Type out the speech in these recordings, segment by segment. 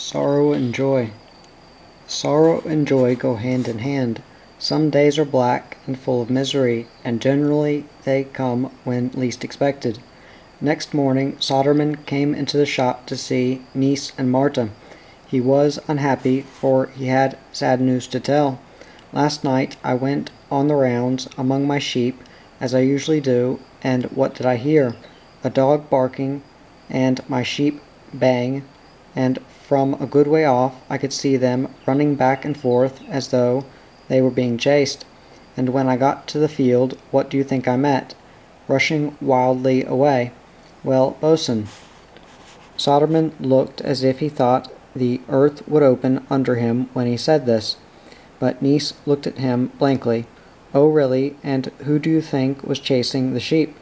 Sorrow and joy. Sorrow and joy go hand in hand. Some days are black and full of misery, and generally they come when least expected. Next morning Soderman came into the shop to see Niece and Marta. He was unhappy, for he had sad news to tell. Last night I went on the rounds among my sheep, as I usually do, and what did I hear? A dog barking, and my sheep baying, and from a good way off I could see them running back and forth as though they were being chased. And when I got to the field, what do you think I met? Rushing wildly away. Well, Bosun. Soderman looked as if he thought the earth would open under him when he said this, but Niece looked at him blankly. Oh, really, and who do you think was chasing the sheep?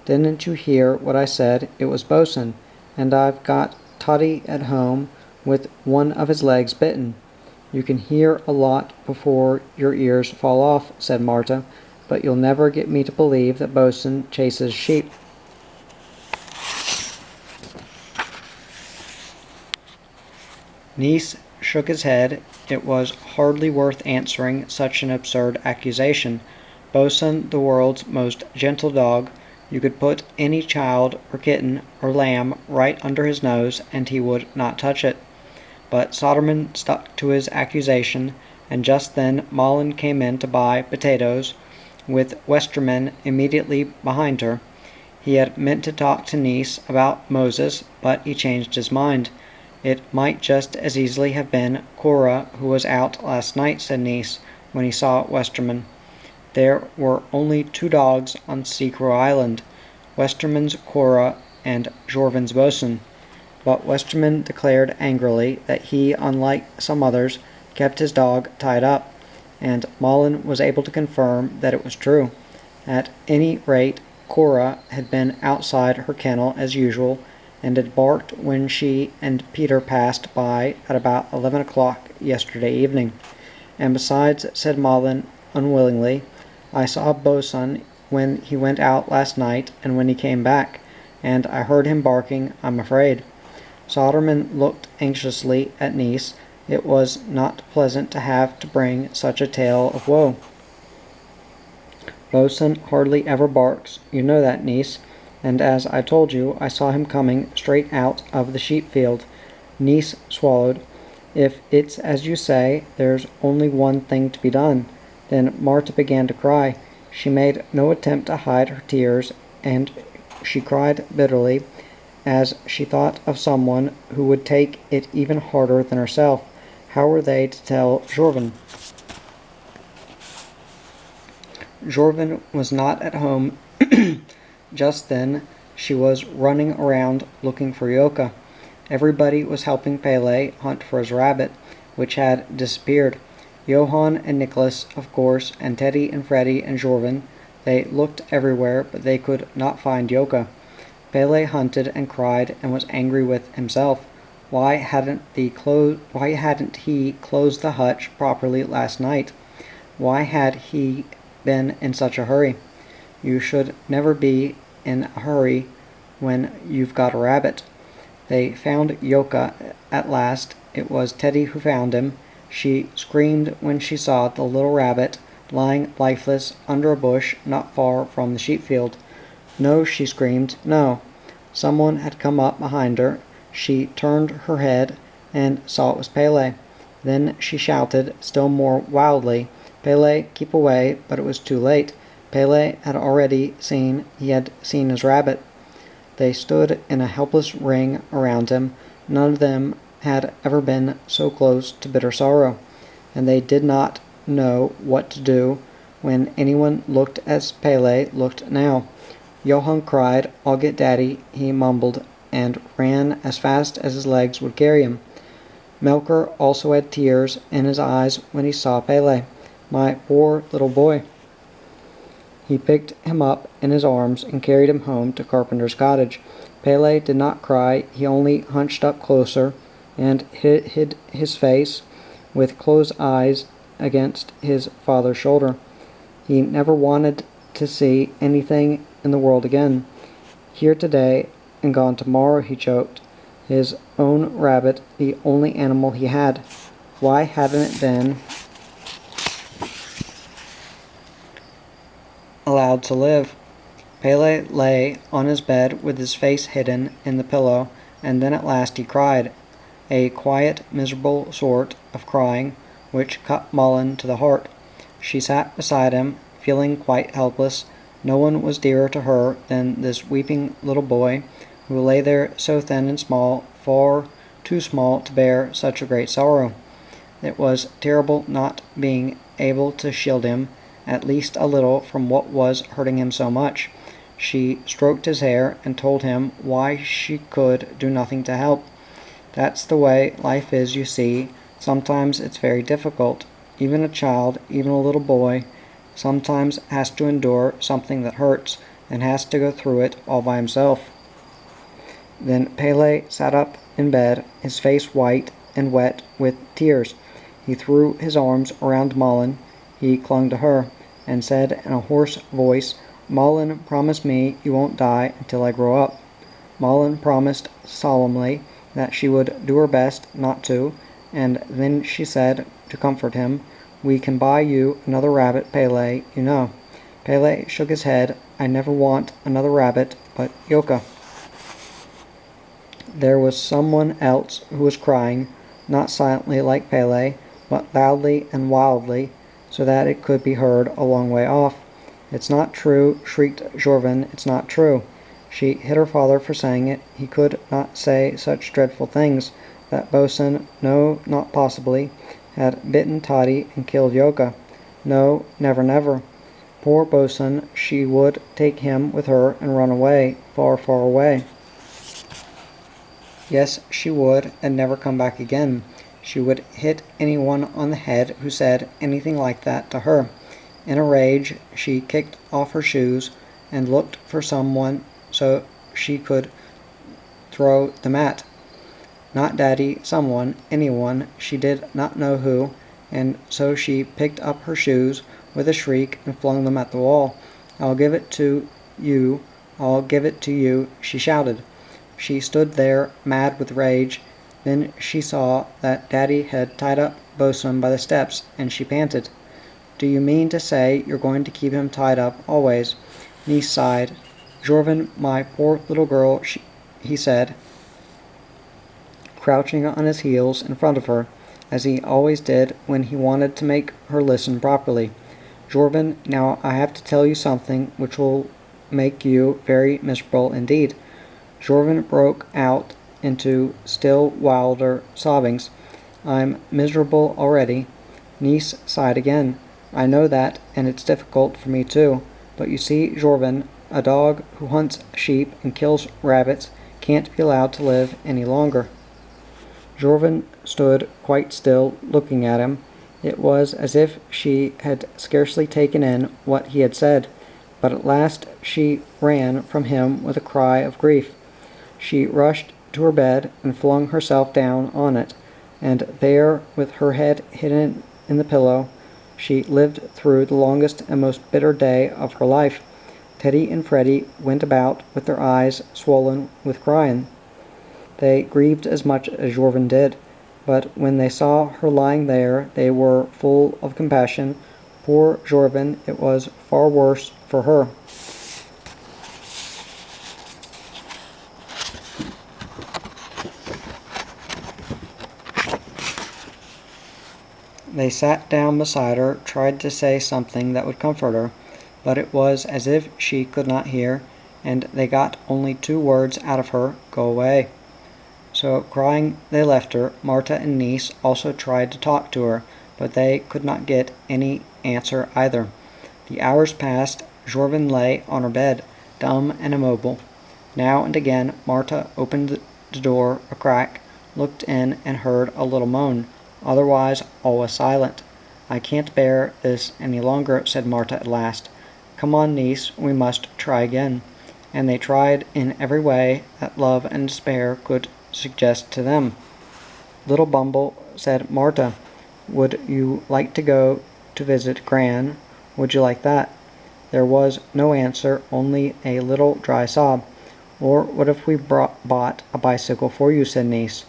Didn't you hear what I said? It was Bosun, and I've got Toddy at home with one of his legs bitten. You can hear a lot before your ears fall off, said Marta, but you'll never get me to believe that Bosun chases sheep. Niece shook his head. It was hardly worth answering such an absurd accusation. Bosun, the world's most gentle dog, you could put any child or kitten or lamb right under his nose and he would not touch it. But Soderman stuck to his accusation, and just then Mullen came in to buy potatoes, with Westerman immediately behind her. He had meant to talk to Niece about Moses, but he changed his mind. It might just as easily have been Cora who was out last night, said Niece, when he saw Westerman. There were only 2 dogs on Seacrow Island, Westerman's Cora and Jorvin's Bosun. But Westerman declared angrily that he, unlike some others, kept his dog tied up, and Mullen was able to confirm that it was true. At any rate, Cora had been outside her kennel as usual, and had barked when she and Peter passed by at about 11 o'clock yesterday evening. And besides, said Mullen unwillingly, I saw Bosun when he went out last night and when he came back, and I heard him barking, I'm afraid. Soderman looked anxiously at Niece. It was not pleasant to have to bring such a tale of woe. Bosun hardly ever barks, you know that, Niece, and as I told you, I saw him coming straight out of the sheep field. Niece swallowed. If it's as you say, there's only one thing to be done. Then Marta began to cry. She made no attempt to hide her tears, and she cried bitterly, as she thought of someone who would take it even harder than herself. How were they to tell Jorvin? Jorvin was not at home just then. She was running around looking for Yoka. Everybody was helping Pele hunt for his rabbit, which had disappeared. Johann and Nicholas, of course, and Teddy and Freddy and Jorvin. They looked everywhere, but they could not find Yoka. Pele hunted and cried and was angry with himself. Why hadn't he closed the hutch properly last night? Why had he been in such a hurry? You should never be in a hurry when you've got a rabbit. They found Yoka at last. It was Teddy who found him. She screamed when she saw the little rabbit lying lifeless under a bush not far from the sheep field. No, she screamed, no. Someone had come up behind her. She turned her head and saw it was Pele. Then she shouted still more wildly, Pele, keep away, but it was too late. Pele had already seen his rabbit. They stood in a helpless ring around him. None of them had ever been so close to bitter sorrow, and they did not know what to do when anyone looked as Pele looked now. Johann cried, I'll get Daddy, he mumbled, and ran as fast as his legs would carry him. Melker also had tears in his eyes when he saw Pele. My poor little boy. He picked him up in his arms and carried him home to Carpenter's cottage. Pele did not cry. He only hunched up closer and hid his face with closed eyes against his father's shoulder. He never wanted to see anything in the world again. Here today and gone tomorrow, he choked. His own rabbit, the only animal he had. Why hadn't it been allowed to live? Pele lay on his bed with his face hidden in the pillow, and then at last he cried, a quiet, miserable sort of crying, which cut Mullen to the heart. She sat beside him, feeling quite helpless. No one was dearer to her than this weeping little boy, who lay there so thin and small, far too small to bear such a great sorrow. It was terrible not being able to shield him, at least a little, from what was hurting him so much. She stroked his hair and told him why she could do nothing to help. That's the way life is, you see. Sometimes it's very difficult. Even a child, even a little boy, sometimes has to endure something that hurts, and has to go through it all by himself. Then Pele sat up in bed, his face white and wet with tears. He threw his arms around Mullen. He clung to her, and said in a hoarse voice, "Mullen, promise me you won't die until I grow up." Mullen promised solemnly that she would do her best not to, and then she said, to comfort him, "We can buy you another rabbit, Pele, you know." Pele shook his head. "I never want another rabbit but Yoka." There was someone else who was crying, not silently like Pele, but loudly and wildly, so that it could be heard a long way off. "It's not true," shrieked Jorvin. "It's not true." She hit her father for saying it. He could not say such dreadful things. That Bosun, no, not possibly, had bitten Toddy and killed Yoka. No, never, never. Poor Bosun, she would take him with her and run away, far, far away. Yes, she would, and never come back again. She would hit anyone on the head who said anything like that to her. In a rage, she kicked off her shoes and looked for someone so she could throw them at. Not Daddy, someone, anyone, she did not know who, and so she picked up her shoes with a shriek and flung them at the wall. "I'll give it to you, I'll give it to you," she shouted. She stood there, mad with rage. Then she saw that Daddy had tied up Bosun by the steps, and she panted, "Do you mean to say you're going to keep him tied up always?" Niece sighed. "Jorvin, my poor little girl," he said, crouching on his heels in front of her, as he always did when he wanted to make her listen properly. "Jorvin, now I have to tell you something which will make you very miserable indeed." Jorvin broke out into still wilder sobbings. "I'm miserable already." Niece sighed again. "I know that, and it's difficult for me too. But you see, Jorvin, a dog who hunts sheep and kills rabbits can't be allowed to live any longer." Jorvin stood quite still, looking at him. It was as if she had scarcely taken in what he had said, but at last she ran from him with a cry of grief. She rushed to her bed and flung herself down on it, and there, with her head hidden in the pillow, she lived through the longest and most bitter day of her life. Teddy and Freddie went about with their eyes swollen with crying. They grieved as much as Jorvin did, but when they saw her lying there, they were full of compassion. Poor Jorvin, it was far worse for her. They sat down beside her, tried to say something that would comfort her, but it was as if she could not hear, and they got only 2 words out of her, "Go away." So, crying, they left her. Marta and Niece also tried to talk to her, but they could not get any answer either. The hours passed. Jorvin lay on her bed, dumb and immobile. Now and again Marta opened the door a crack, looked in, and heard a little moan. Otherwise all was silent. "I can't bear this any longer," said Marta at last. "Come on, Niece, we must try again." And they tried in every way that love and despair could suggest to them. "Little Bumble," said Marta, "would you like to go to visit Gran? Would you like that?" There was no answer, only a little dry sob. Or what if we bought a bicycle for you, said Niece.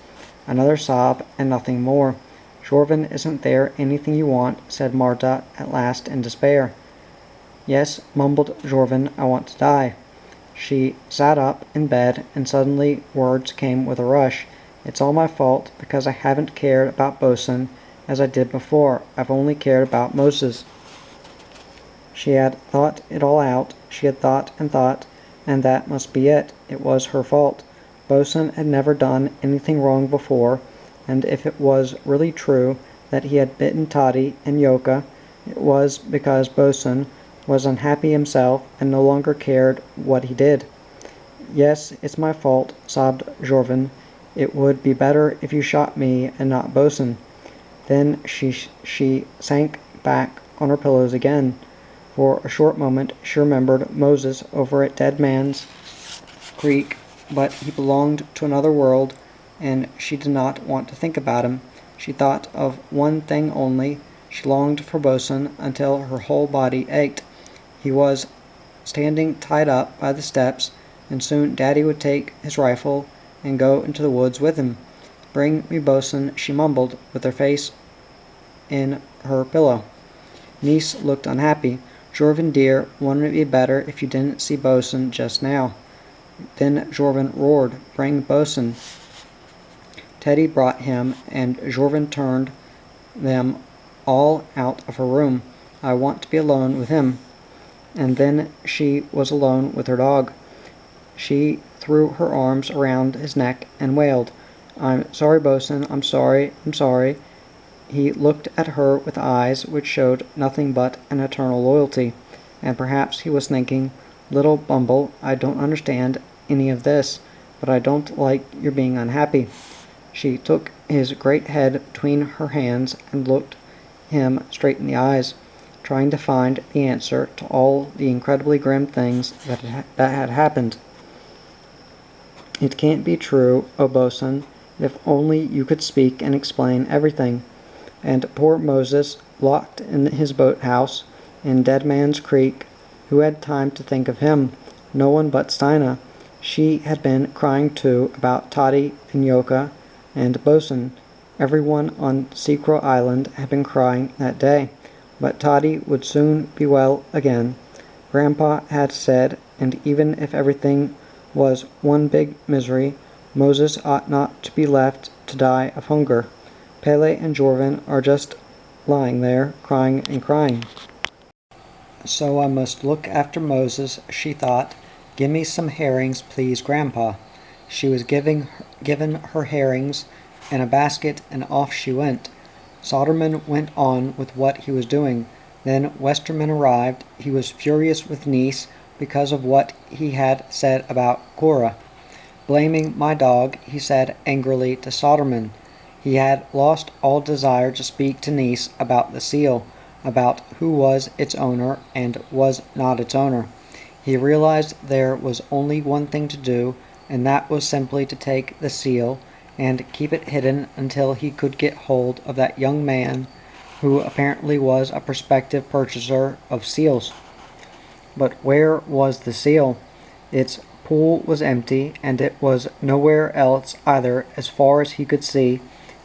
Another sob, and nothing more. Jorvin, isn't there anything you want? Said Marta at last in despair. Yes, mumbled Jorvin, I want to die. She sat up in bed, and suddenly words came with a rush. It's all my fault, because I haven't cared about Bosun as I did before. I've only cared about Moses. She had thought it all out. She had thought, and that must be it. It was her fault. Bosun had never done anything wrong before, and if it was really true that he had bitten Toddy and Yoka, it was because Bosun was unhappy himself and no longer cared what he did. Yes, it's my fault, sobbed Jorvin. It would be better if you shot me and not Bosun. Then she sank back on her pillows again. For a short moment she remembered Moses over at Dead Man's Creek, but he belonged to another world, and she did not want to think about him. She thought of one thing only. She longed for Bosun until her whole body ached. He was standing tied up by the steps, and soon Daddy would take his rifle and go into the woods with him. Bring me Bosun, she mumbled, with her face in her pillow. Niece looked unhappy. Jorvin dear, wouldn't it be better if you didn't see Bosun just now? Then Jorvin roared, Bring Bosun. Teddy brought him, and Jorvin turned them all out of her room. I want to be alone with him. And then she was alone with her dog. She threw her arms around his neck and wailed, I'm sorry, Bosun, I'm sorry, I'm sorry. He looked at her with eyes which showed nothing but an eternal loyalty, and perhaps he was thinking, Little Bumble, I don't understand any of this, but I don't like your being unhappy. She took his great head between her hands and looked him straight in the eyes, trying to find the answer to all the incredibly grim things that had happened. It can't be true, O Bosun, if only you could speak and explain everything. And poor Moses, locked in his boathouse in Dead Man's Creek, who had time to think of him? No one but Stina. She had been crying too about Toddy and Yoka and Bosun. Everyone on Seacrow Island had been crying that day. But Toddy would soon be well again, Grandpa had said, and even if everything was one big misery, Moses ought not to be left to die of hunger. Pele and Jorvin are just lying there, crying and crying. So I must look after Moses, she thought. Give me some herrings, please, Grandpa. She was given her herrings in a basket, and off she went. Soderman went on with what he was doing. Then Westerman arrived. He was furious with Niece because of what he had said about Cora. Blaming my dog, he said angrily to Soderman. He had lost all desire to speak to Niece about the seal, about who was its owner and was not its owner. He realized there was only one thing to do, and that was simply to take the seal and keep it hidden until he could get hold of that young man who apparently was a prospective purchaser of seals. But where was the seal? Its pool was empty, and it was nowhere else either as far as he could see,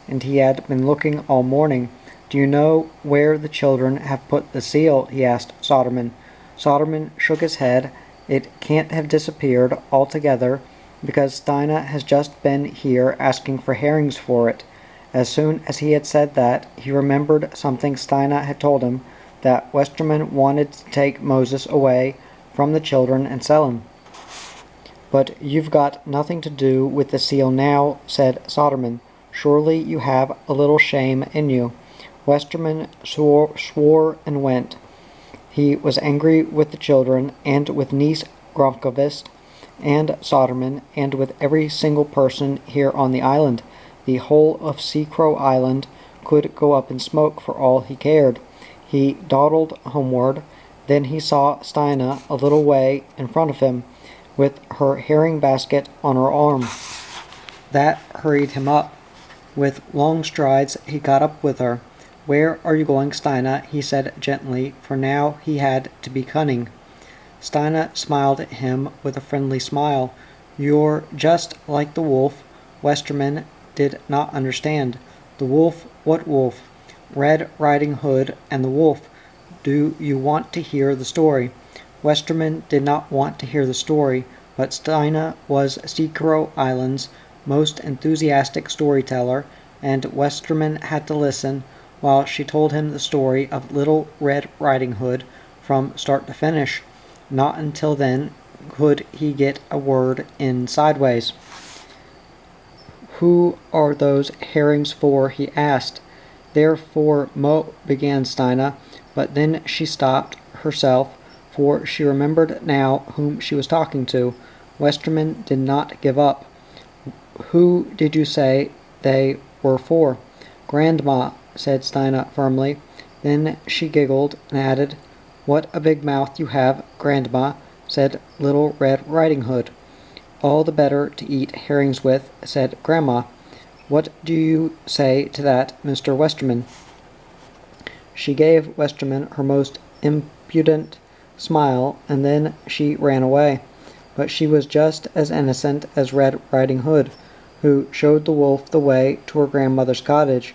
and he had been looking all morning. Do you know where the children have put the seal? He asked Soderman. Soderman shook his head. It can't have disappeared altogether, because Stina has just been here asking for herrings for it. As soon as he had said that, he remembered something Stina had told him, that Westerman wanted to take Moses away from the children and sell him. But you've got nothing to do with the seal now, said Soderman. Surely you have a little shame in you. Westerman swore and went. He was angry with the children, and with Niece Gromkovist, and Soderman, and with every single person here on the island. The whole of Seacrow Island could go up in smoke for all he cared. He dawdled homeward. Then he saw Stina a little way in front of him, with her herring basket on her arm. That hurried him up. With long strides he got up with her. Where are you going, Stina? He said gently, for now he had to be cunning. Stina smiled at him with a friendly smile. You're just like the wolf. Westerman did not understand. The wolf? What wolf? Red Riding Hood and the wolf. Do you want to hear the story? Westerman did not want to hear the story, but Stina was Seacrow Island's most enthusiastic storyteller, and Westerman had to listen while she told him the story of Little Red Riding Hood from start to finish. Not until then could he get a word in sideways. "Who are those herrings for?" he asked. "They're for began Stina, but then she stopped herself, for she remembered now whom she was talking to. Westerman did not give up. "Who did you say they were for?" "Grandma," said Stina firmly. Then she giggled and added, "What a big mouth you have, Grandma," said Little Red Riding Hood. "All the better to eat herrings with," said Grandma. "What do you say to that, Mr. Westerman?" She gave Westerman her most impudent smile, and then she ran away. But she was just as innocent as Red Riding Hood, who showed the wolf the way to her grandmother's cottage.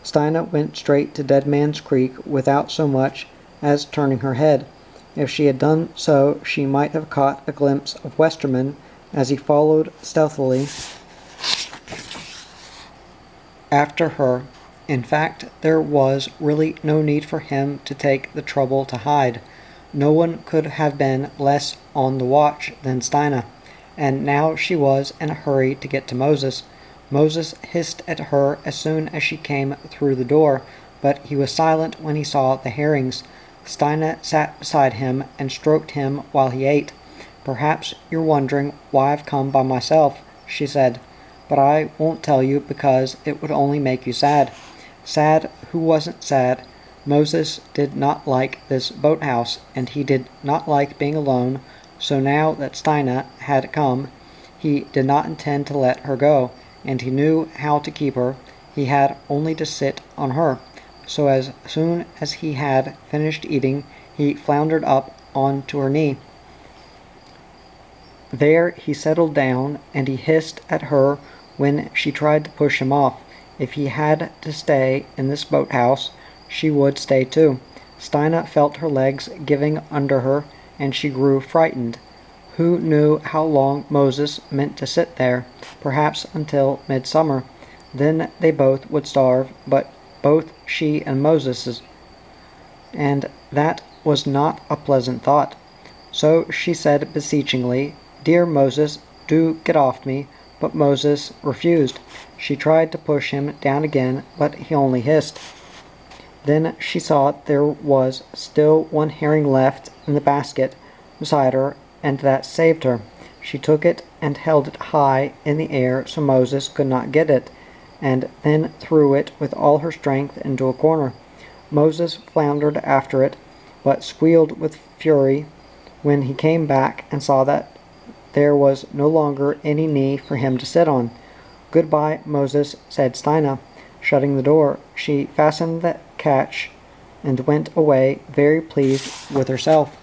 Stina went straight to Dead Man's Creek without so much as turning her head. If she had done so, she might have caught a glimpse of Westerman as he followed stealthily after her. In fact, there was really no need for him to take the trouble to hide. No one could have been less on the watch than Stina, and now she was in a hurry to get to Moses. Moses hissed at her as soon as she came through the door, but he was silent when he saw the herrings. Stina sat beside him and stroked him while he ate. "Perhaps you're wondering why I've come by myself," she said, "but I won't tell you because it would only make you sad." Sad? Who wasn't sad? Moses did not like this boathouse, and he did not like being alone, so now that Stina had come, he did not intend to let her go, and he knew how to keep her. He had only to sit on her. So as soon as he had finished eating, he floundered up onto her knee. There he settled down, and he hissed at her when she tried to push him off. If he had to stay in this boathouse, she would stay too. Stina felt her legs giving under her, and she grew frightened. Who knew how long Moses meant to sit there? Perhaps until midsummer. Then they both would starve, but both she and Moses, and that was not a pleasant thought. So she said beseechingly, "Dear Moses, do get off me," but Moses refused. She tried to push him down again, but he only hissed. Then she saw there was still one herring left in the basket beside her, and that saved her. She took it and held it high in the air so Moses could not get it, and then threw it with all her strength into a corner. Moses floundered after it, but squealed with fury when he came back and saw that there was no longer any knee for him to sit on. "Goodbye, Moses," said Stina, shutting the door. She fastened the catch and went away very pleased with herself.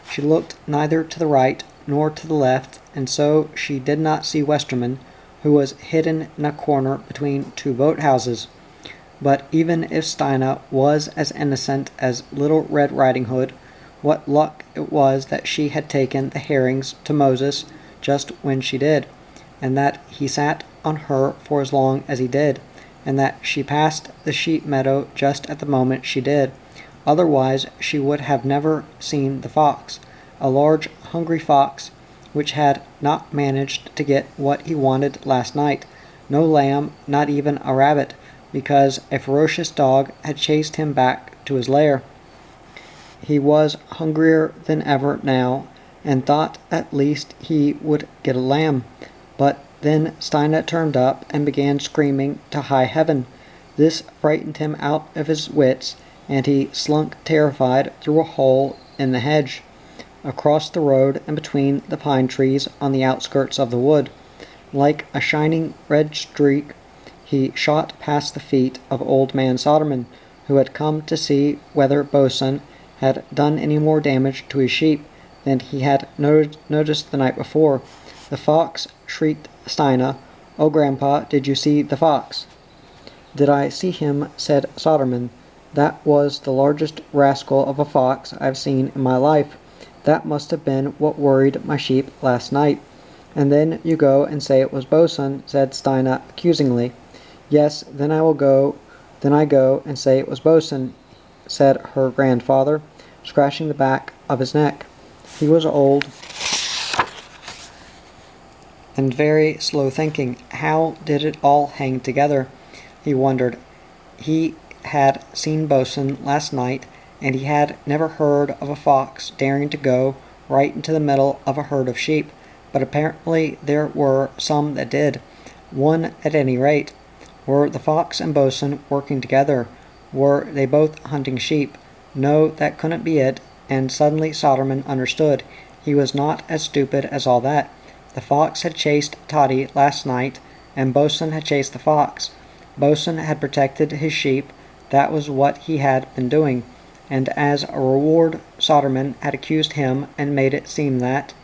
She looked neither to the right nor to the left, and so she did not see Westerman, who was hidden in a corner between two boathouses. But even if Stina was as innocent as Little Red Riding Hood, what luck it was that she had taken the herrings to Moses just when she did, and that he sat on her for as long as he did, and that she passed the sheep meadow just at the moment she did. Otherwise she would have never seen the fox, a large hungry fox, which had not managed to get what he wanted last night, no lamb, not even a rabbit, because a ferocious dog had chased him back to his lair. He was hungrier than ever now, and thought at least he would get a lamb. But then Stina turned up and began screaming to high heaven. This frightened him out of his wits, and he slunk terrified through a hole in the hedge, across the road and between the pine trees on the outskirts of the wood. Like a shining red streak, he shot past the feet of Old Man Soderman, who had come to see whether Bosun had done any more damage to his sheep than he had noticed the night before. The fox shrieked Stina. "Oh, Grandpa, did you see the fox?" "Did I see him?" said Soderman. "That was the largest rascal of a fox I've seen in my life. That must have been what worried my sheep last night." "And then you go and say it was Bosun," said Stina accusingly. "Yes, then I go and say it was Bosun," said her grandfather, scratching the back of his neck. He was old and very slow-thinking. How did it all hang together? He wondered. He had seen Bosun last night, and he had never heard of a fox daring to go right into the middle of a herd of sheep, but apparently there were some that did. One at any rate. Were the fox and Bosun working together? Were they both hunting sheep? No, that couldn't be it, and suddenly Soderman understood. He was not as stupid as all that. The fox had chased Toddy last night, and Bosun had chased the fox. Bosun had protected his sheep. That was what he had been doing, and as a reward Soderman had accused him and made it seem that.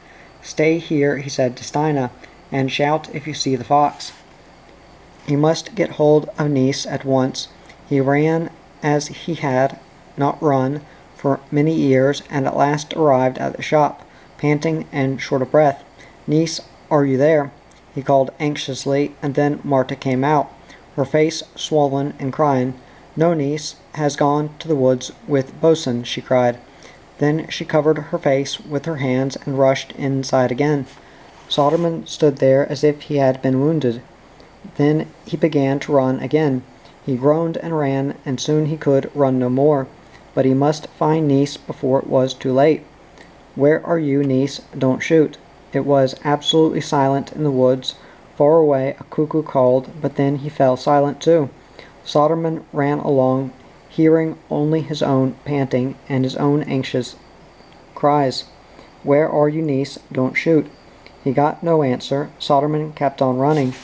"Stay here," he said to Stina, "and shout if you see the fox." He must get hold of Niece at once. He ran as he had not run for many years, and at last arrived at the shop, panting and short of breath. "Niece, are you there?" he called anxiously, and then Marta came out, her face swollen and crying. "No, Niece has gone to the woods with Bosun," she cried. Then she covered her face with her hands and rushed inside again. Soderman stood there as if he had been wounded. Then he began to run again. He groaned and ran, and soon he could run no more. But he must find Niece before it was too late. "Where are you, Niece? Don't shoot." It was absolutely silent in the woods. Far away a cuckoo called, but then he fell silent too. Soderman ran along, hearing only his own panting and his own anxious cries. "Where are you, Niece? Don't shoot." He got no answer. Soderman kept on running.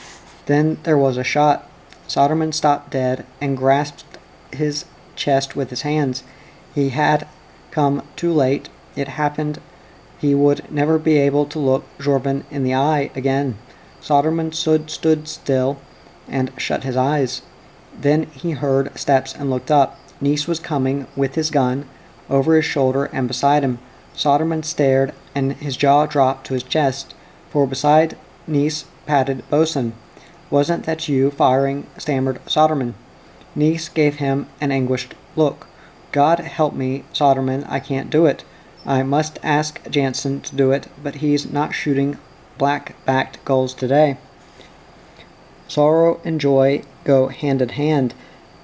Then there was a shot. Soderman stopped dead and grasped his chest with his hands. He had come too late. It happened. He would never be able to look Jorben in the eye again. Soderman stood still and shut his eyes. Then he heard steps and looked up. Niece was coming with his gun over his shoulder and beside him. Soderman stared, and his jaw dropped to his chest, for beside Niece padded Bosun. "Wasn't that you firing?" stammered Soderman. Niece gave him an anguished look. "God help me, Soderman, I can't do it. I must ask Jansen to do it, but he's not shooting black-backed gulls today." Sorrow and joy go hand in hand,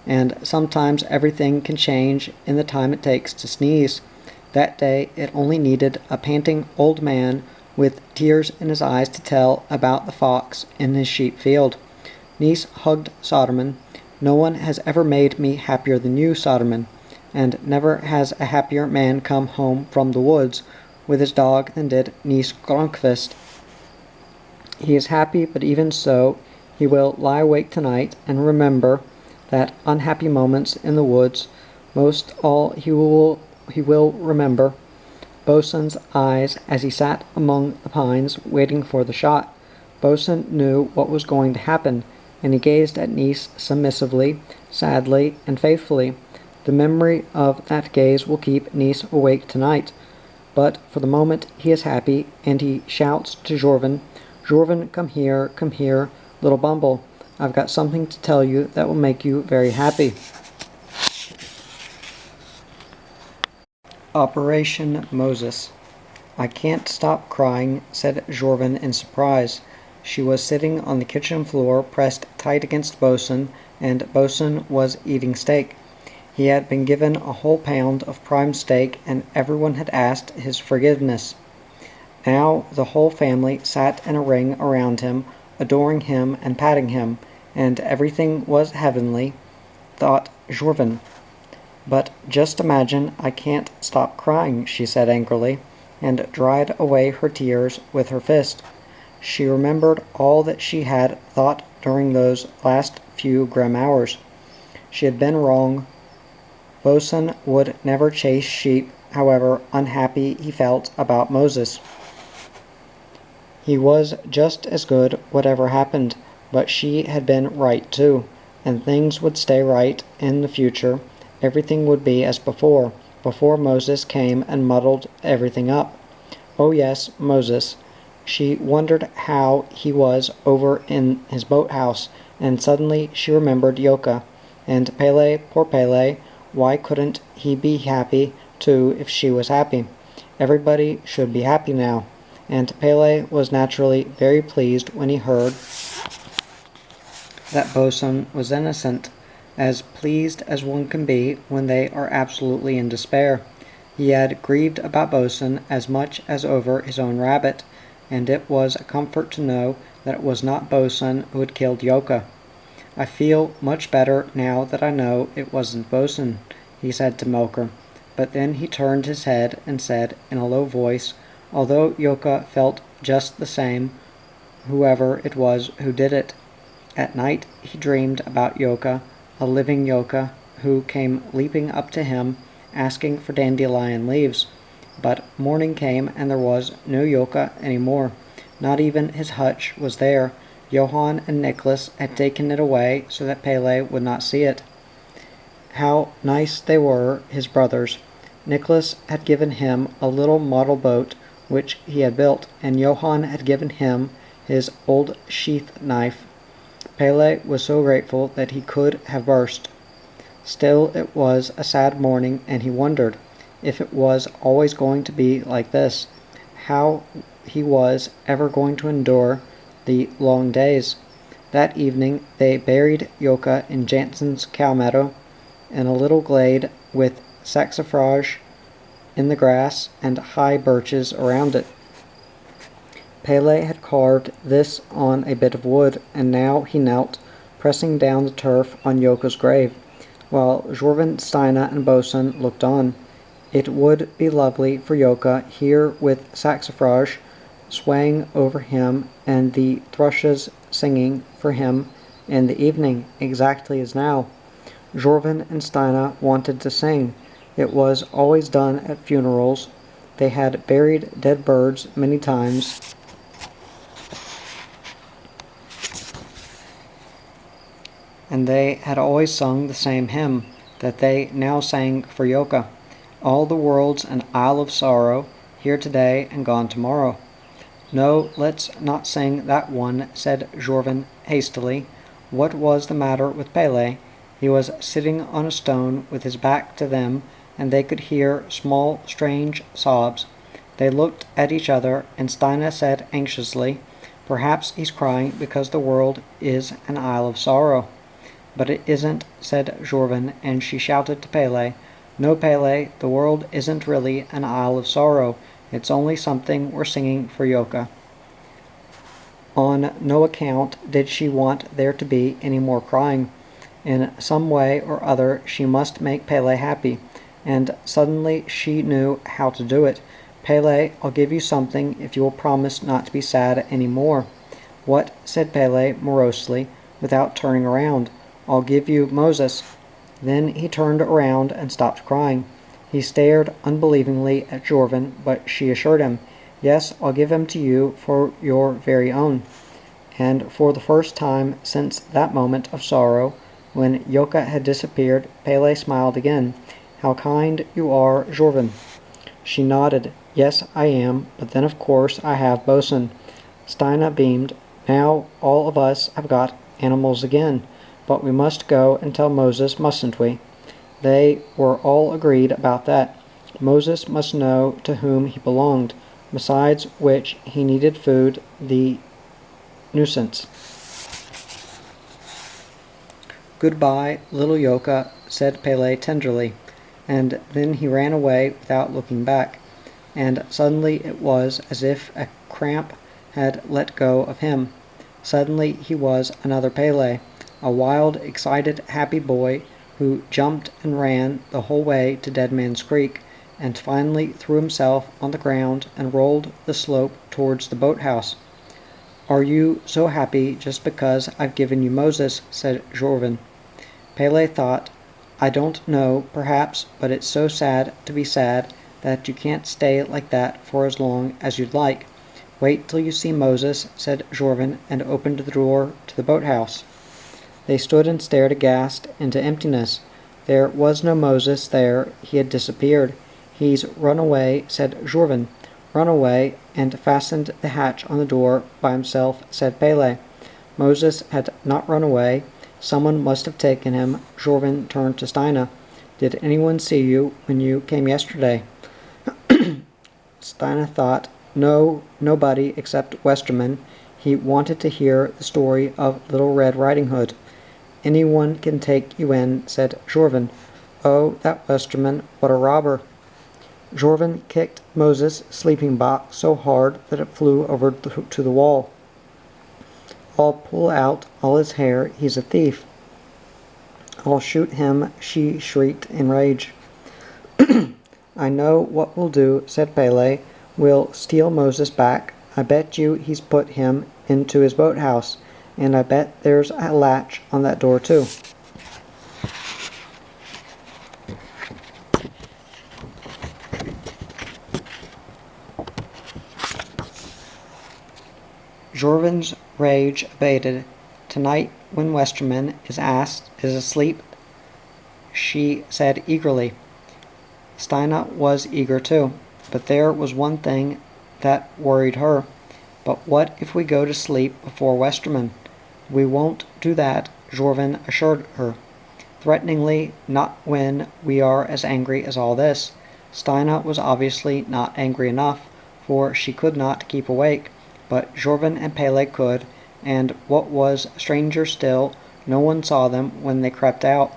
and sometimes everything can change in the time it takes to sneeze. That day it only needed a panting old man with tears in his eyes to tell about the fox in his sheep field. Niece hugged Soderman. "No one has ever made me happier than you, Soderman, and never has a happier man come home from the woods with his dog than did Niece Grönqvist. He is happy, but even so he will lie awake tonight and remember that unhappy moments in the woods. Most all he will remember Bosun's eyes as he sat among the pines waiting for the shot. Bosun knew what was going to happen, and he gazed at Niece submissively, sadly, and faithfully. The memory of that gaze will keep Niece awake tonight. But for the moment he is happy, and he shouts to Jorven, "Jorven, come here, little Bumble. I've got something to tell you that will make you very happy." Operation Moses. "I can't stop crying," said Jorven in surprise. She was sitting on the kitchen floor, pressed tight against Bosun, and Bosun was eating steak. He had been given a whole pound of prime steak, and everyone had asked his forgiveness. Now the whole family sat in a ring around him, adoring him and patting him, and everything was heavenly, thought Jorven. "But just imagine I can't stop crying," she said angrily, and dried away her tears with her fist. She remembered all that she had thought during those last few grim hours. She had been wrong. Bosun would never chase sheep, however unhappy he felt about Moses. He was just as good whatever happened, but she had been right too, and things would stay right in the future. Everything would be as before Moses came and muddled everything up. Oh yes, Moses. She wondered how he was over in his boathouse, and suddenly she remembered Yoka. And Pele, poor Pele, why couldn't he be happy too if she was happy? Everybody should be happy now. And Pele was naturally very pleased when he heard that Bosun was innocent, as pleased as one can be when they are absolutely in despair. He had grieved about Bosun as much as over his own rabbit, and it was a comfort to know that it was not Bosun who had killed Yoka. "I feel much better now that I know it wasn't Bosun," he said to Milker. But then he turned his head and said in a low voice, although Yoka felt just the same, whoever it was who did it. At night he dreamed about Yoka, a living Yoka, who came leaping up to him, asking for dandelion leaves. But morning came and there was no Yoka any more. Not even his hutch was there. Johann and Nicholas had taken it away so that Pele would not see it. How nice they were, his brothers. Nicholas had given him a little model boat which he had built, and Johann had given him his old sheath knife. Pele was so grateful that he could have burst. Still, it was a sad morning, and he wondered if it was always going to be like this, how he was ever going to endure the long days. That evening they buried Yoka in Jansen's cow meadow, in a little glade with saxifrage in the grass and high birches around it. Pele had carved this on a bit of wood, and now he knelt, pressing down the turf on Yoka's grave, while Jorvin, Steina, and Bosun looked on. It would be lovely for Yoka here with saxifrage swaying over him and the thrushes singing for him in the evening, exactly as now. Jorvin and Steina wanted to sing. It was always done at funerals. They had buried dead birds many times, and they had always sung the same hymn that they now sang for Yoka. All the world's an isle of sorrow, here today and gone tomorrow. No, let's not sing that one, said Jorvin hastily. What was the matter with Pele? He was sitting on a stone with his back to them, and they could hear small, strange sobs. They looked at each other, and Steina said anxiously, "Perhaps he's crying because the world is an isle of sorrow." "But it isn't," said Jorvin, and she shouted to Pele, "No, Pele, the world isn't really an isle of sorrow. It's only something we're singing for Yoka." On no account did she want there to be any more crying. In some way or other she must make Pele happy, and suddenly she knew how to do it. "Pele, I'll give you something if you will promise not to be sad any more." "What?" said Pele morosely, without turning around. "I'll give you Moses." Then he turned around and stopped crying. He stared unbelievingly at Jorvin, but she assured him, "Yes, I'll give him to you for your very own." And for the first time since that moment of sorrow, when Yoka had disappeared, Pele smiled again. "How kind you are, Jorvin." She nodded. "Yes, I am, but then of course I have Bosun." Steina beamed. "Now all of us have got animals again. But we must go and tell Moses, mustn't we?" They were all agreed about that. Moses must know to whom he belonged, besides which he needed food, the nuisance. "Goodbye, little Yoka," said Pele tenderly, and then he ran away without looking back, and suddenly it was as if a cramp had let go of him. Suddenly he was another Pele, a wild, excited, happy boy who jumped and ran the whole way to Dead Man's Creek, and finally threw himself on the ground and rolled the slope towards the boathouse. "Are you so happy just because I've given you Moses?" said Jorvin. Pele thought, "I don't know, perhaps, but it's so sad to be sad that you can't stay like that for as long as you'd like. "Wait till you see Moses," said Jorvin, and opened the door to the boathouse. They stood and stared aghast into emptiness. There was no Moses there. He had disappeared. "He's run away," said Jorvin. "Run away, and fastened the hatch on the door by himself," said Pele. Moses had not run away. Someone must have taken him. Jorvin turned to Stina. "Did anyone see you when you came yesterday?" Stina thought. "No, nobody except Westerman. He wanted to hear the story of Little Red Riding Hood." "Anyone can take you in," said Jorvin. "Oh, that Westerman, what a robber!" Jorvin kicked Moses' sleeping box so hard that it flew over to the wall. "I'll pull out all his hair. He's a thief." "I'll shoot him," she shrieked in rage. "I know what we'll do," said Pele. "We'll steal Moses back. I bet you he's put him into his boathouse, and I bet there's a latch on that door too." Jorvin's rage abated. "Tonight, when Westerman is asleep," she said eagerly. Stina was eager too, but there was one thing that worried her. "But what if we go to sleep before Westerman?" "We won't do that," Jorvin assured her, threateningly. "Not when we are as angry as all this." Stina was obviously not angry enough, for she could not keep awake, but Jorvin and Pele could, and what was stranger still, no one saw them when they crept out.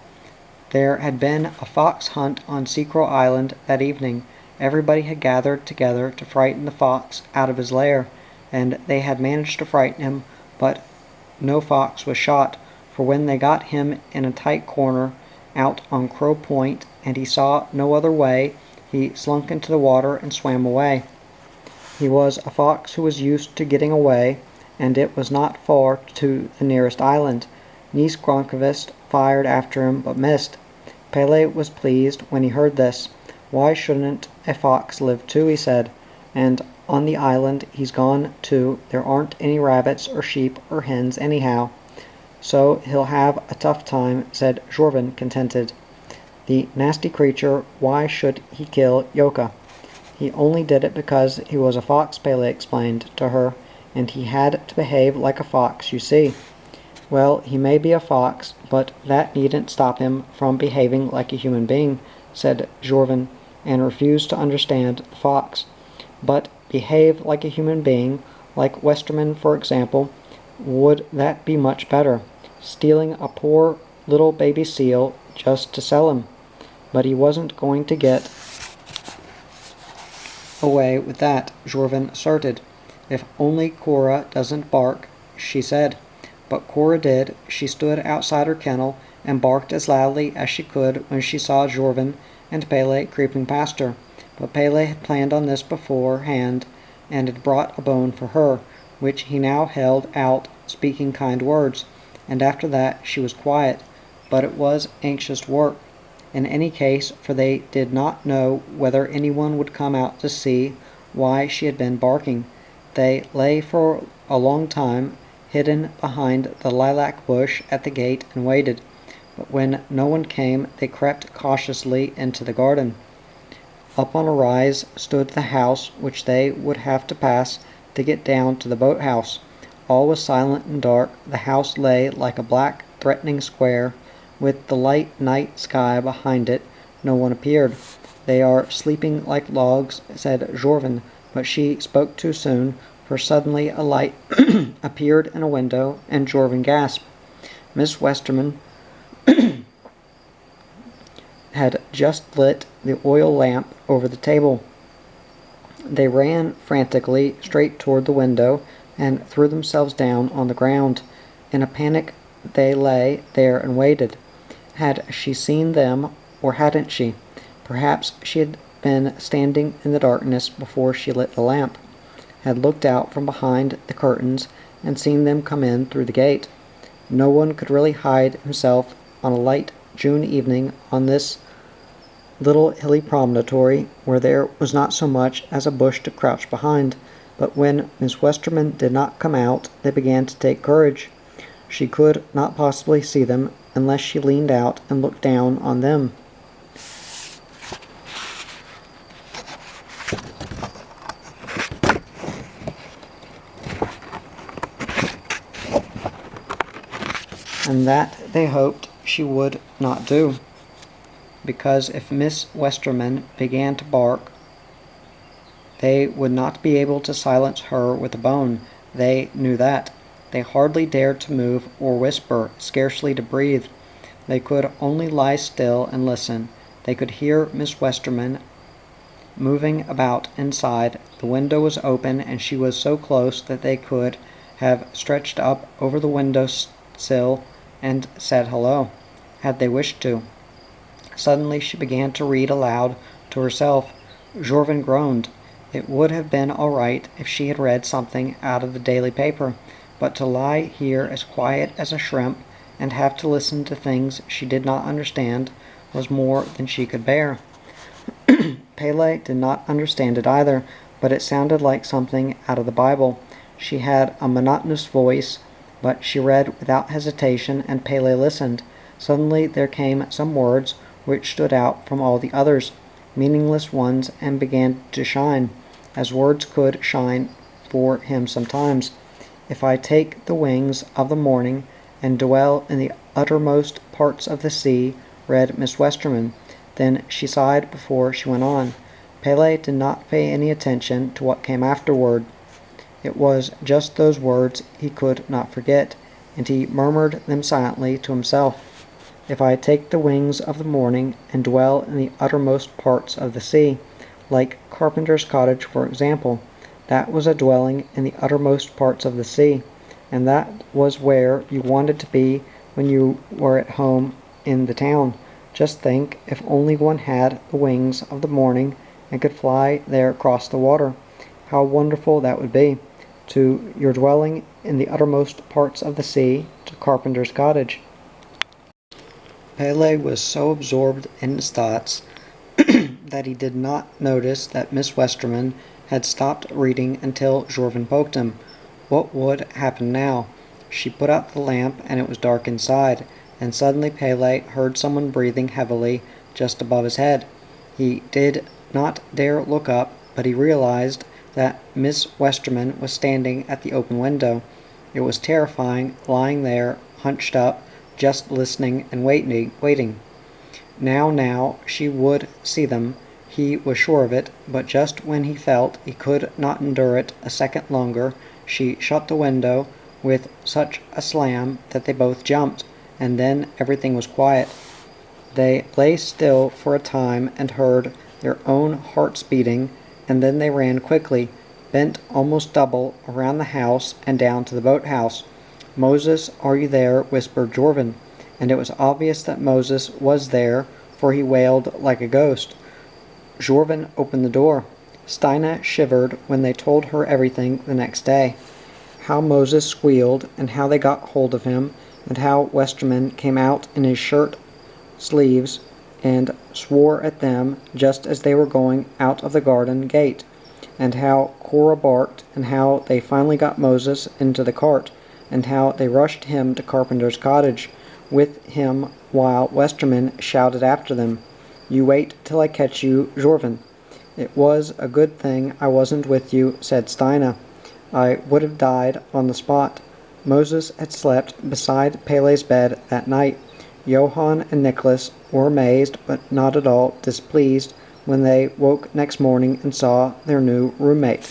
There had been a fox hunt on Seacrow Island that evening. Everybody had gathered together to frighten the fox out of his lair, and they had managed to frighten him, but no fox was shot, for when they got him in a tight corner out on Crow Point and he saw no other way, he slunk into the water and swam away. He was a fox who was used to getting away, and it was not far to the nearest island. Niece Gronkivist fired after him, but missed. Pele was pleased when he heard this. "Why shouldn't a fox live too?" he said. "And on the island he's gone to there aren't any rabbits or sheep or hens anyhow." "So he'll have a tough time," said Jorvin, contented. "The nasty creature, why should he kill Yoka?" "He only did it because he was a fox," Pele explained to her, "and he had to behave like a fox, you see." "Well, he may be a fox, but that needn't stop him from behaving like a human being," said Jorvin, and refused to understand the fox. "But behave like a human being, like Westerman, for example, would that be much better? Stealing a poor little baby seal just to sell him." "But he wasn't going to get away with that," Jorvin asserted. "If only Cora doesn't bark," she said. But Cora did. She stood outside her kennel and barked as loudly as she could when she saw Jorvin and Pele creeping past her. But Pele had planned on this beforehand, and had brought a bone for her, which he now held out, speaking kind words, and after that she was quiet. But it was anxious work, in any case, for they did not know whether anyone would come out to see why she had been barking. They lay for a long time, hidden behind the lilac bush at the gate, and waited. But when no one came, they crept cautiously into the garden. Up on a rise stood the house which they would have to pass to get down to the boathouse. All was silent and dark. The house lay like a black, threatening square, with the light night sky behind it. No one appeared. "They are sleeping like logs," said Jorvin, but she spoke too soon, for suddenly a light appeared in a window, and Jorvin gasped. Miss Westerman had just lit the oil lamp over the table. They ran frantically straight toward the window and threw themselves down on the ground. In a panic they lay there and waited. Had she seen them, or hadn't she? Perhaps she had been standing in the darkness before she lit the lamp, had looked out from behind the curtains and seen them come in through the gate. No one could really hide himself on a light June evening on this little hilly promontory, where there was not so much as a bush to crouch behind. But when Miss Westerman did not come out, they began to take courage. She could not possibly see them unless she leaned out and looked down on them. And that they hoped she would not do, because if Miss Westerman began to bark, they would not be able to silence her with a bone. They knew that. They hardly dared to move or whisper, scarcely to breathe. They could only lie still and listen. They could hear Miss Westerman moving about inside. The window was open, and she was so close that they could have stretched up over the window sill and said hello, had they wished to. Suddenly she began to read aloud to herself. Jorvin groaned. It would have been all right if she had read something out of the daily paper, but to lie here as quiet as a shrimp and have to listen to things she did not understand was more than she could bear. Pele did not understand it either, but it sounded like something out of the Bible. She had a monotonous voice, but she read without hesitation, and Pele listened. Suddenly there came some words which stood out from all the others, meaningless ones, and began to shine, as words could shine for him sometimes. If I take the wings of the morning and dwell in the uttermost parts of the sea, read Miss Westerman. Then she sighed before she went on. Pele did not pay any attention to what came afterward. It was just those words he could not forget, and he murmured them silently to himself. If I take the wings of the morning and dwell in the uttermost parts of the sea, like Carpenter's cottage, for example, that was a dwelling in the uttermost parts of the sea, and that was where you wanted to be when you were at home in the town. Just think, if only one had the wings of the morning and could fly there across the water, how wonderful that would be. To your dwelling in the uttermost parts of the sea, to Carpenter's cottage. Pele was so absorbed in his thoughts that he did not notice that Miss Westerman had stopped reading until Jorvin poked him. What would happen now? She put out the lamp, and it was dark inside, and suddenly Pele heard someone breathing heavily just above his head. He did not dare look up, but he realized that Miss Westerman was standing at the open window. It was terrifying, lying there, hunched up, just listening and waiting. Now, she would see them. He was sure of it, but just when he felt he could not endure it a second longer, she shut the window with such a slam that they both jumped, and then everything was quiet. They lay still for a time and heard their own hearts beating, and then they ran quickly, bent almost double, around the house and down to the boathouse. "Moses, are you there?" whispered Jorvin, and it was obvious that Moses was there, for he wailed like a ghost. Jorvin opened the door. Stina shivered when they told her everything the next day. How Moses squealed, and how they got hold of him, and how Westerman came out in his shirt sleeves and swore at them just as they were going out of the garden gate, and how Cora barked, and how they finally got Moses into the cart, and how they rushed him to Carpenter's cottage with him while Westerman shouted after them, "You wait till I catch you, Jorvin." "It was a good thing I wasn't with you," said Stina. "I would have died on the spot." Moses had slept beside Pele's bed that night. Johann and Nicholas were amazed, but not at all displeased, when they woke next morning and saw their new roommate.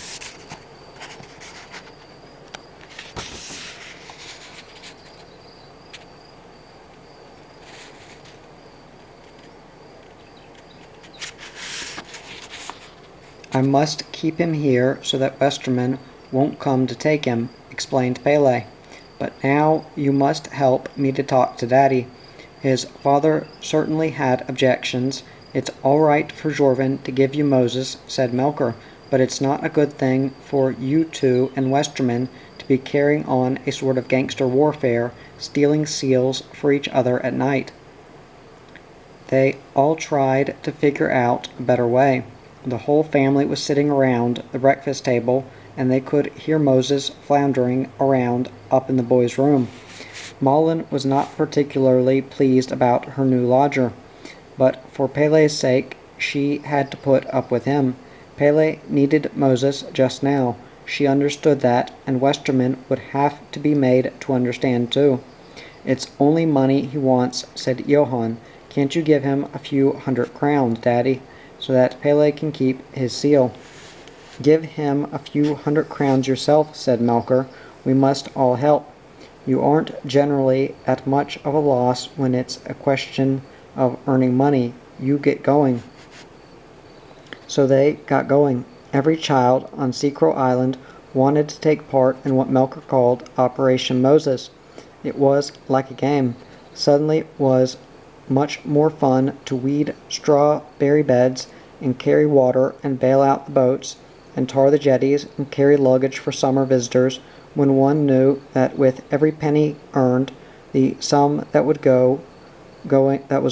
"I must keep him here so that Westerman won't come to take him," explained Pele. "But now you must help me to talk to Daddy." His father certainly had objections. "It's all right for Jorvin to give you Moses," said Melker, "but it's not a good thing for you two and Westerman to be carrying on a sort of gangster warfare, stealing seals for each other at night." They all tried to figure out a better way. The whole family was sitting around the breakfast table, and they could hear Moses floundering around up in the boys' room. Malin was not particularly pleased about her new lodger, but for Pele's sake she had to put up with him. Pele needed Moses just now. She understood that, and Westerman would have to be made to understand too. "It's only money he wants," said Johann. "Can't you give him a few 100 crowns, Daddy, so that Pele can keep his seal?" "Give him a few 100 crowns yourself," said Melcher. "We must all help. You aren't generally at much of a loss when it's a question of earning money. You get going." So they got going. Every child on Seacrow Island wanted to take part in what Melcher called Operation Moses. It was like a game. Suddenly it was much more fun to weed strawberry beds and carry water and bail out the boats and tar the jetties and carry luggage for summer visitors when one knew that with every penny earned, the sum that was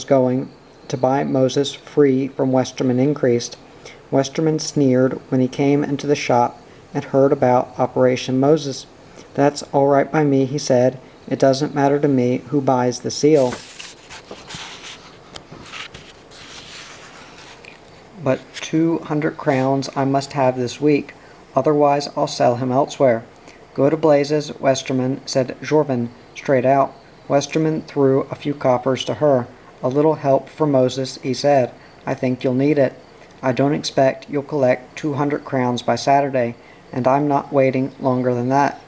going to buy Moses free from Westerman increased. Westerman sneered when he came into the shop and heard about Operation Moses. "That's all right by me," he said. "It doesn't matter to me who buys the seal. But 200 crowns I must have this week, otherwise I'll sell him elsewhere." "Go to blazes, Westerman," said Jorvin, straight out. Westerman threw a few coppers to her. "A little help for Moses," he said. "I think you'll need it. I don't expect you'll collect 200 crowns by Saturday, and I'm not waiting longer than that."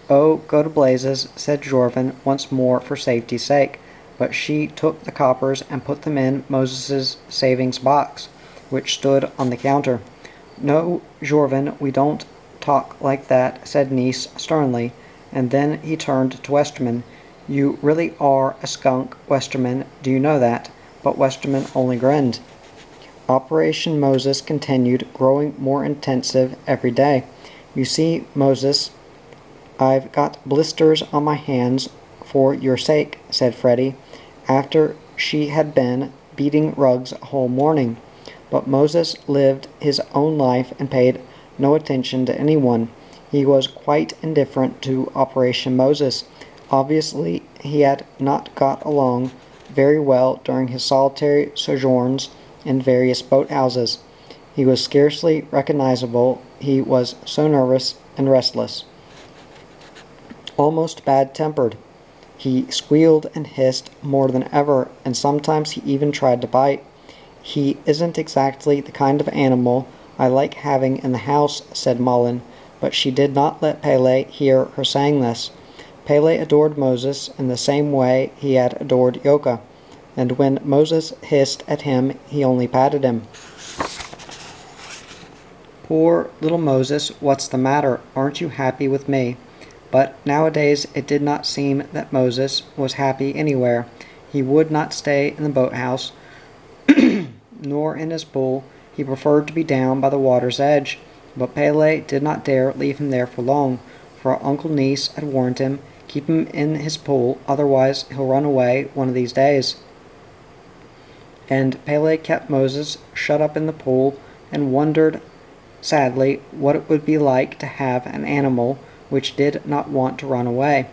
"Oh, go to blazes," said Jorvin once more for safety's sake, but she took the coppers and put them in Moses's savings box, which stood on the counter. "No, Jorvin, we don't talk like that," said Niece sternly, and then he turned to Westerman. "You really are a skunk, Westerman, do you know that?" But Westerman only grinned. Operation Moses continued, growing more intensive every day. "You see, Moses, I've got blisters on my hands for your sake," said Freddie, after she had been beating rugs a whole morning. But Moses lived his own life and paid no attention to anyone. He was quite indifferent to Operation Moses. Obviously, he had not got along very well during his solitary sojourns in various boathouses. He was scarcely recognizable. He was so nervous and restless, almost bad-tempered. He squealed and hissed more than ever, and sometimes he even tried to bite. "He isn't exactly the kind of animal I like having in the house," said Malin, but she did not let Pele hear her saying this. Pele adored Moses in the same way he had adored Yoka, and when Moses hissed at him, he only patted him. "Poor little Moses, what's the matter? Aren't you happy with me?" But nowadays it did not seem that Moses was happy anywhere. He would not stay in the boathouse, nor in his pool. He preferred to be down by the water's edge. But Pele did not dare leave him there for long, for Uncle Niece had warned him, "Keep him in his pool, otherwise he'll run away one of these days." And Pele kept Moses shut up in the pool and wondered sadly what it would be like to have an animal which did not want to run away.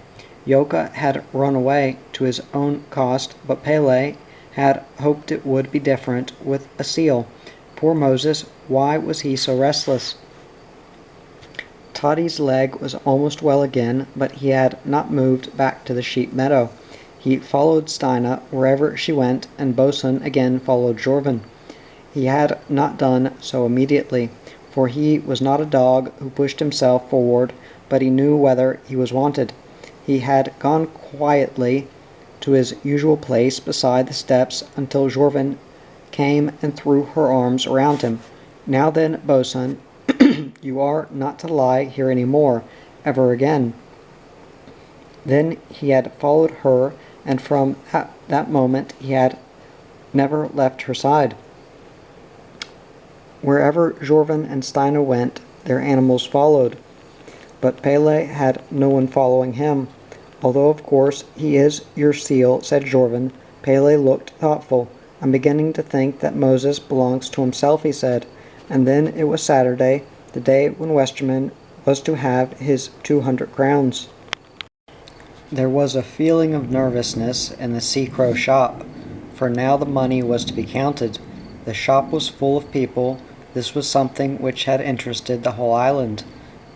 Yoka had run away to his own cost, but Pele had hoped it would be different with a seal. Poor Moses, why was he so restless? Toddy's leg was almost well again, but he had not moved back to the sheep meadow. He followed Stina wherever she went, and Bosun again followed Jorvin. He had not done so immediately, for he was not a dog who pushed himself forward, but he knew whether he was wanted. He had gone quietly to his usual place beside the steps until Jorvin came and threw her arms around him. "Now then, Bosun, you are not to lie here any more, ever again." Then he had followed her, and from that moment he had never left her side. Wherever Jorvin and Stina went, their animals followed. But Pele had no one following him. "Although of course he is your seal," said Jorvin. Pele looked thoughtful. "I'm beginning to think that Moses belongs to himself," he said. And then it was Saturday, the day when Westerman was to have his 200 crowns. There was a feeling of nervousness in the Seacrow shop, for now the money was to be counted. The shop was full of people. This was something which had interested the whole island.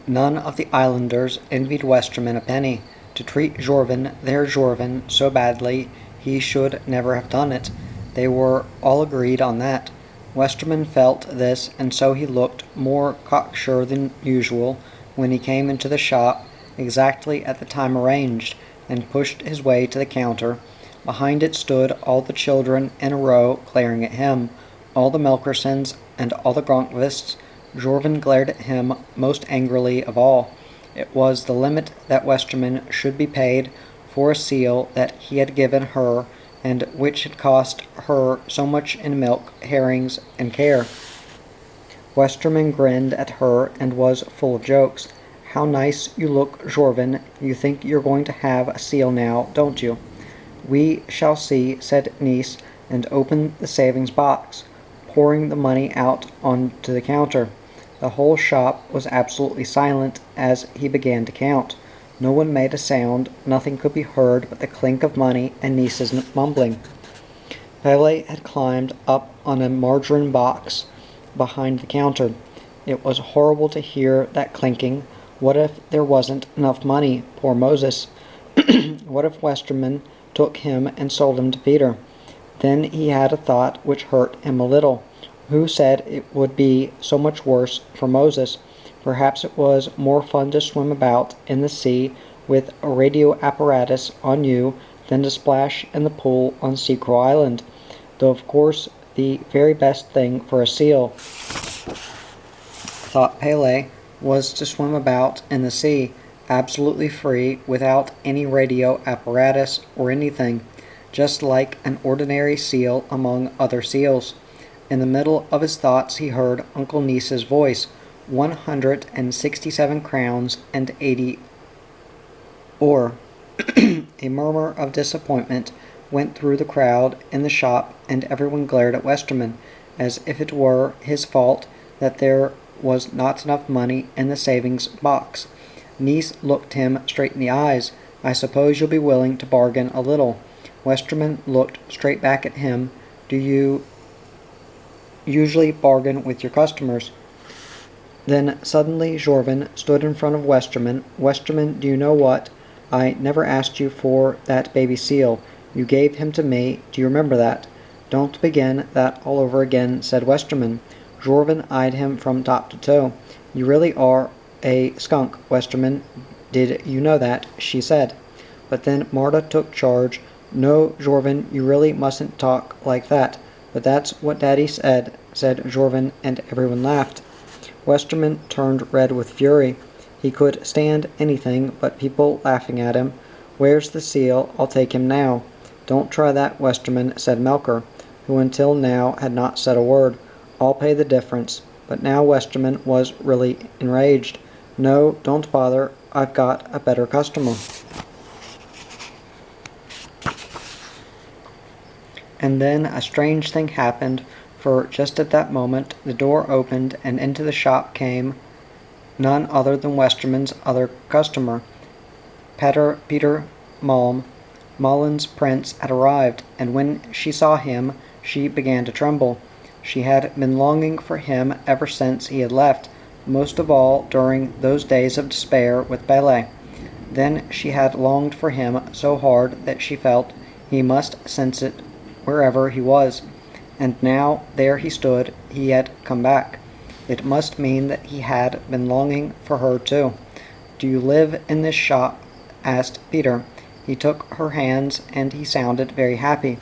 None of the islanders envied Westerman a penny. To treat Jorvin, their Jorvin, so badly, he should never have done it. They were all agreed on that. Westerman felt this, and so he looked more cocksure than usual when he came into the shop exactly at the time arranged, and pushed his way to the counter. Behind it stood all the children in a row glaring at him, all the Melkersons and all the Gronkvists. Jorvin glared at him most angrily of all. It was the limit that Westerman should be paid for a seal that he had given her, and which had cost her so much in milk, herrings, and care. Westerman grinned at her and was full of jokes. "How nice you look, Jorvin. You think you're going to have a seal now, don't you?" "We shall see," said Nice, and opened the savings box, pouring the money out onto the counter. The whole shop was absolutely silent as he began to count. No one made a sound. Nothing could be heard but the clink of money and Nice's mumbling. Pele had climbed up on a margarine box behind the counter. It was horrible to hear that clinking. What if there wasn't enough money? Poor Moses. What if Westerman took him and sold him to Peter? Then he had a thought which hurt him a little. Who said it would be so much worse for Moses? Perhaps it was more fun to swim about in the sea with a radio apparatus on you than to splash in the pool on Seacrow Island, though of course the very best thing for a seal, thought Pele, was to swim about in the sea, absolutely free, without any radio apparatus or anything, just like an ordinary seal among other seals. In the middle of his thoughts he heard Uncle Nice's voice. 167 crowns and 80 ore. A murmur of disappointment went through the crowd in the shop, and everyone glared at Westerman, as if it were his fault that there was not enough money in the savings box. Nice looked him straight in the eyes. "I suppose you'll be willing to bargain a little." Westerman looked straight back at him. "Do you usually bargain with your customers?" Then suddenly Jorvin stood in front of Westerman. "Westerman, do you know what? I never asked you for that baby seal. You gave him to me. Do you remember that?" "Don't begin that all over again," said Westerman. Jorvin eyed him from top to toe. "You really are a skunk, Westerman. Did you know that?" she said. But then Marta took charge. "No, Jorvin, you really mustn't talk like that." "But that's what Daddy said," said Jorvin, and everyone laughed. Westerman turned red with fury. He could stand anything but people laughing at him. "Where's the seal? I'll take him now." "Don't try that, Westerman," said Melker, who until now had not said a word. "I'll pay the difference." But now Westerman was really enraged. "No, don't bother. I've got a better customer." And then a strange thing happened, for just at that moment the door opened and into the shop came none other than Westerman's other customer, Peter Malm. Mullen's prince had arrived, and when she saw him she began to tremble. She had been longing for him ever since he had left, most of all during those days of despair with Pele. Then she had longed for him so hard that she felt he must sense it wherever he was. And now there he stood. He had come back. It must mean that he had been longing for her too. "Do you live in this shop?" asked Peter. He took her hands, and he sounded very happy,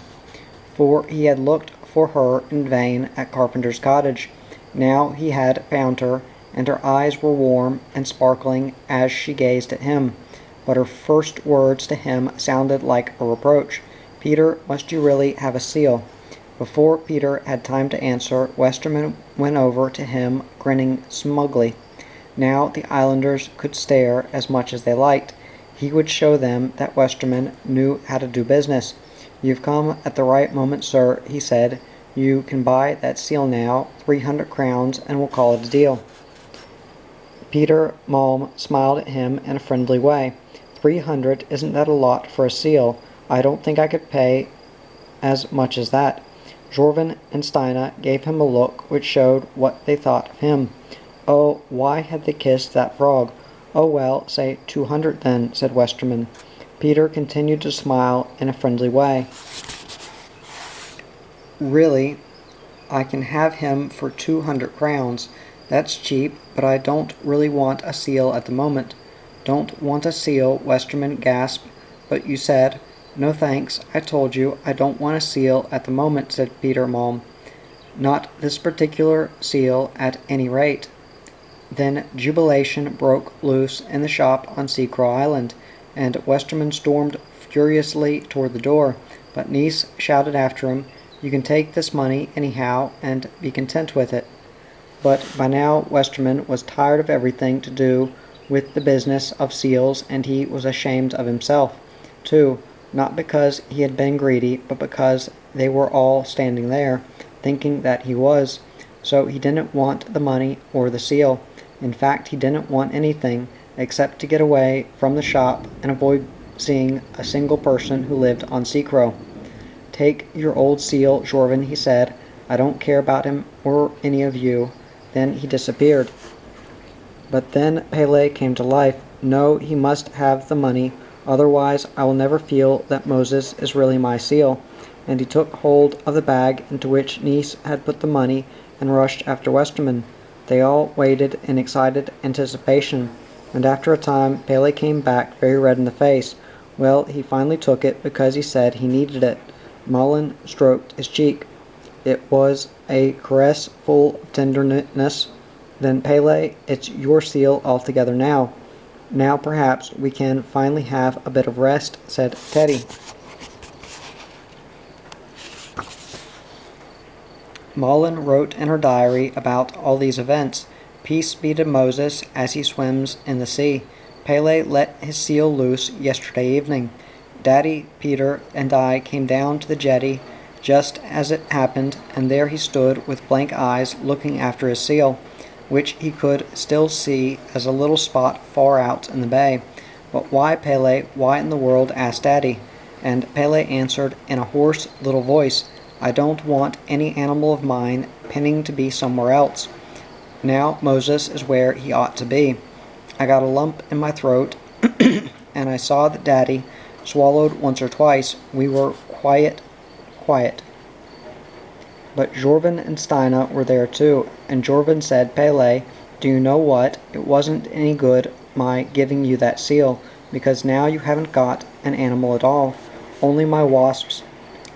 for he had looked for her in vain at Carpenter's cottage. Now he had found her, and her eyes were warm and sparkling as she gazed at him. But her first words to him sounded like a reproach. "Peter, must you really have a seal?" Before Peter had time to answer, Westerman went over to him, grinning smugly. Now the islanders could stare as much as they liked. He would show them that Westerman knew how to do business. "You've come at the right moment, sir," he said. "You can buy that seal now, 300 crowns, and we'll call it a deal." Peter Malm smiled at him in a friendly way. 300, isn't that a lot for a seal? I don't think I could pay as much as that. Jorvin and Steina gave him a look which showed what they thought of him. Oh, why had they kissed that frog? Oh well, say 200 then, said Westerman. Peter continued to smile in a friendly way. Really, I can have him for 200 crowns. That's cheap, but I don't really want a seal at the moment. Don't want a seal, Westerman gasped. But you said, no thanks, I told you I don't want a seal at the moment, said Peter Malm. Not this particular seal at any rate. Then jubilation broke loose in the shop on Seacrow Island, and Westerman stormed furiously toward the door, but Niece shouted after him, you can take this money anyhow and be content with it. But by now Westerman was tired of everything to do with the business of seals, and he was ashamed of himself, too, not because he had been greedy, but because they were all standing there, thinking that he was. So he didn't want the money or the seal. In fact, he didn't want anything except to get away from the shop and avoid seeing a single person who lived on Seacrow. Take your old seal, Jorvin, he said. I don't care about him or any of you. Then he disappeared. But then Pele came to life. No, he must have the money, otherwise I will never feel that Moses is really my seal. And he took hold of the bag into which Niece had put the money and rushed after Westerman. They all waited in excited anticipation, and after a time Pele came back very red in the face. Well, he finally took it because he said he needed it. Mullen stroked his cheek. It was a caress full of tenderness. Then, Pele, it's your seal altogether now. Now perhaps we can finally have a bit of rest, said Teddy. Mullen wrote in her diary about all these events. Peace be to Moses as he swims in the sea. Pele let his seal loose yesterday evening. Daddy, Peter, and I came down to the jetty just as it happened, and there he stood with blank eyes looking after his seal, which he could still see as a little spot far out in the bay. But why, Pele, why in the world? Asked Daddy, and Pele answered in a hoarse little voice, I don't want any animal of mine pinning to be somewhere else. Now Moses is where he ought to be. I got a lump in my throat, and I saw that Daddy swallowed once or twice. We were quiet. But Jorvin and Steina were there too, and Jorvin said, Pele, do you know what? It wasn't any good my giving you that seal, because now you haven't got an animal at all. Only my wasps,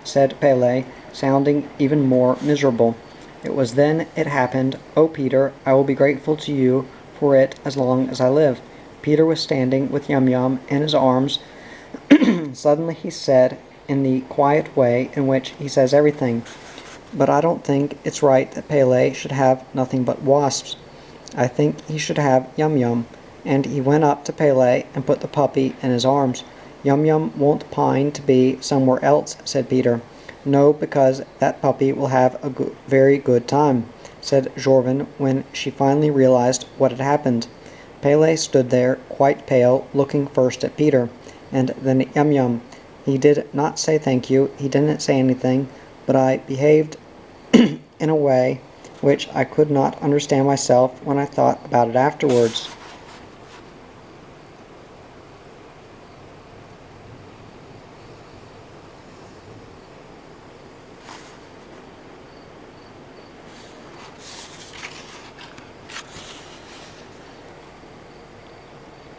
said Pele, sounding even more miserable. It was then it happened. Oh, Peter, I will be grateful to you for it as long as I live. Peter was standing with Yum Yum in his arms. Suddenly he said, in the quiet way in which he says everything, but I don't think it's right that Pele should have nothing but wasps. I think he should have Yum Yum. And he went up to Pele and put the puppy in his arms. Yum Yum won't pine to be somewhere else, said Peter. No, because that puppy will have a very good time, said Jorvin when she finally realized what had happened. Pele stood there, quite pale, looking first at Peter, and then at Yum Yum. He did not say thank you, he didn't say anything, but I behaved in a way which I could not understand myself when I thought about it afterwards.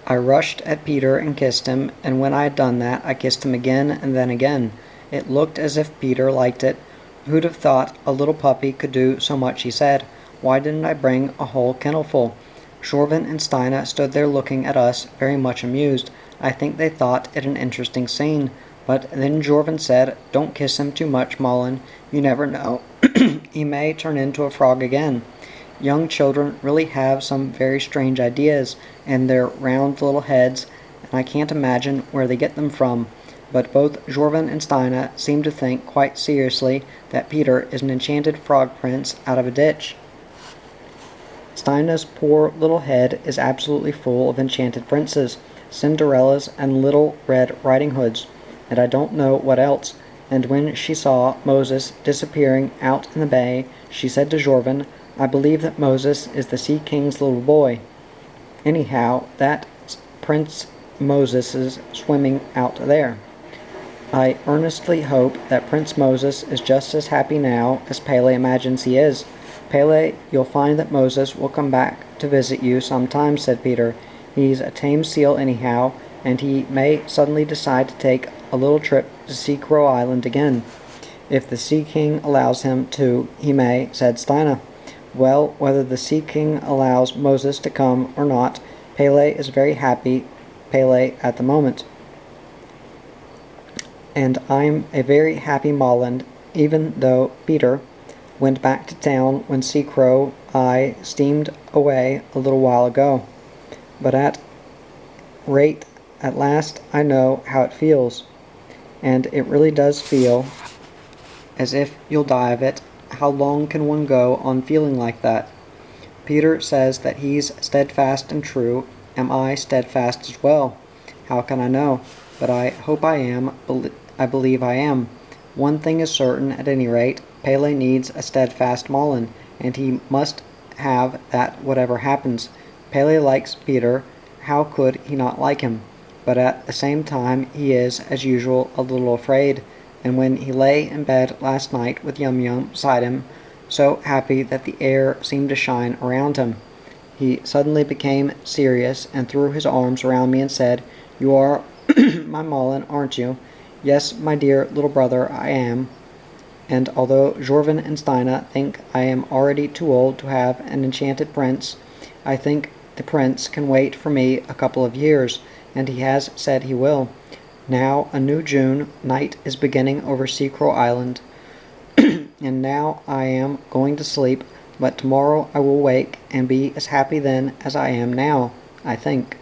I rushed at Peter and kissed him, and when I had done that, I kissed him again and then again. It looked as if Peter liked it. Who'd have thought a little puppy could do so much, he said. Why didn't I bring a whole kennelful? Jorvin and Steina stood there looking at us, very much amused. I think they thought it an interesting scene. But then Jorvin said, Don't kiss him too much, Mullen. You never know. He may turn into a frog again. Young children really have some very strange ideas in their round little heads, and I can't imagine where they get them from. But both Jorvin and Steina seem to think quite seriously that Peter is an enchanted frog prince out of a ditch. Stina's poor little head is absolutely full of enchanted princes, Cinderellas, and little Red Riding Hoods, and I don't know what else. And when she saw Moses disappearing out in the bay, she said to Jorvin, I believe that Moses is the Sea King's little boy. Anyhow, that's Prince Moses's swimming out there. I earnestly hope that Prince Moses is just as happy now as Pele imagines he is. Pele, you'll find that Moses will come back to visit you sometime, said Peter. He's a tame seal anyhow, and he may suddenly decide to take a little trip to Seacrow Island again. If the Sea King allows him to, he may, said Stina. Well, whether the Sea King allows Moses to come or not, Pele is very happy, Pele, at the moment. And I'm a very happy Molland, even though Peter went back to town when Seacrow I steamed away a little while ago. But at last I know how it feels, and it really does feel as if you'll die of it. How long can one go on feeling like that? Peter says that he's steadfast and true. Am I steadfast as well? How can I know? But I hope I am. I believe I am. One thing is certain, at any rate. Pele needs a steadfast Mullen, and he must have that whatever happens. Pele likes Peter. How could he not like him? But at the same time he is, as usual, a little afraid, and when he lay in bed last night with Yum-Yum beside him, so happy that the air seemed to shine around him, he suddenly became serious and threw his arms around me and said, You are my Mullen, aren't you? Yes, my dear little brother, I am. And although Jorvin and Stina think I am already too old to have an enchanted prince, I think the prince can wait for me a couple of years, and he has said he will. Now a new June night is beginning over Seacrow Island, and now I am going to sleep, but tomorrow I will wake and be as happy then as I am now, I think.